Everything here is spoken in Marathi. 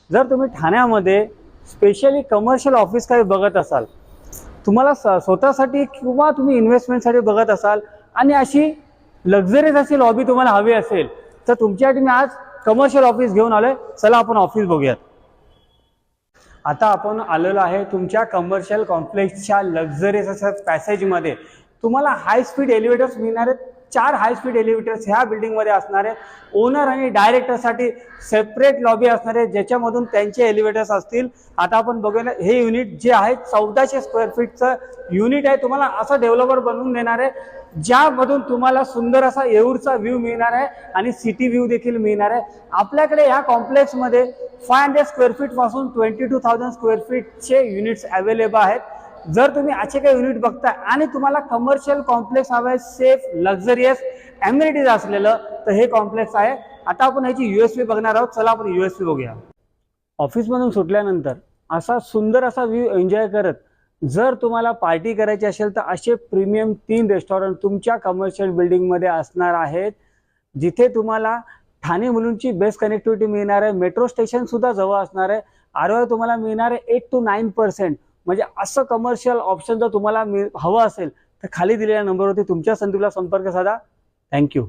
जर तुम्ही ठाण्यामध्ये स्पेशली कमर्शियल ऑफिस काही बघत असाल, तुम्हाला स्वतःसाठी किंवा तुम्ही इन्व्हेस्टमेंटसाठी बघत असाल आणि अशी लक्झरीज अशी लॉबी तुम्हाला हवी असेल, तर तुमच्यासाठी मी आज कमर्शियल ऑफिस घेऊन आलोय. चला आपण ऑफिस बघूयात. आता आपण आलेलो आहे तुमच्या कमर्शियल कॉम्प्लेक्सच्या लक्झरीज अशा पॅसेजमध्ये. तुम्हाला हाय स्पीड एलिव्हेटर्स मिळणार आहेत. 4 हाय स्पीड एलिव्हेटर्स ह्या बिल्डिंगमध्ये असणार आहेत. ओनर आणि डायरेक्टरसाठी सेपरेट लॉबी असणार आहे, ज्याच्यामधून त्यांचे एलिव्हेटर्स असतील. आता आपण बघूया हे युनिट जे आहे 1400 स्क्वेअर फीटचं युनिट आहे. तुम्हाला असं डेव्हलपर बनवून देणार आहे, ज्यामधून तुम्हाला सुंदर असा येऊरचा व्ह्यू मिळणार आहे आणि सिटी व्ह्यू देखील मिळणार आहे. आपल्याकडे ह्या कॉम्प्लेक्समध्ये 500 स्क्वेअर फीट पासून 22,000 स्क्वेअर फीटचे युनिट्स अवेलेबल आहेत. जर तुम्ही असे काही युनिट बघताय आणि तुम्हाला कमर्शियल कॉम्प्लेक्स हवं आहे, सेफ लक्झरियस एम्युनिटीज असलेलं, तर हे कॉम्प्लेक्स आहे. आता आपण ह्याची USP बघणार आहोत. चला आपण USP बघूया. ऑफिसमधून सुटल्यानंतर असा सुंदर असा व्ह्यू एन्जॉय करत जर तुम्हाला पार्टी करायची असेल, तर असे प्रीमियम 3 रेस्टॉरंट तुमच्या कमर्शियल बिल्डिंगमध्ये असणार आहेत, जिथे तुम्हाला ठाणे मुलुंडची बेस्ट कनेक्टिव्हिटी मिळणार आहे. मेट्रो स्टेशन सुद्धा जवळ असणार आहे. ROI तुम्हाला मिळणार आहे 8 to 9%. म्हणजे असं कमर्शियल ऑप्शन जर तुम्हाला हवं असेल, तर खाली दिलेल्या नंबरवरती तुमच्या संधीला संपर्क साधा. थँक्यू.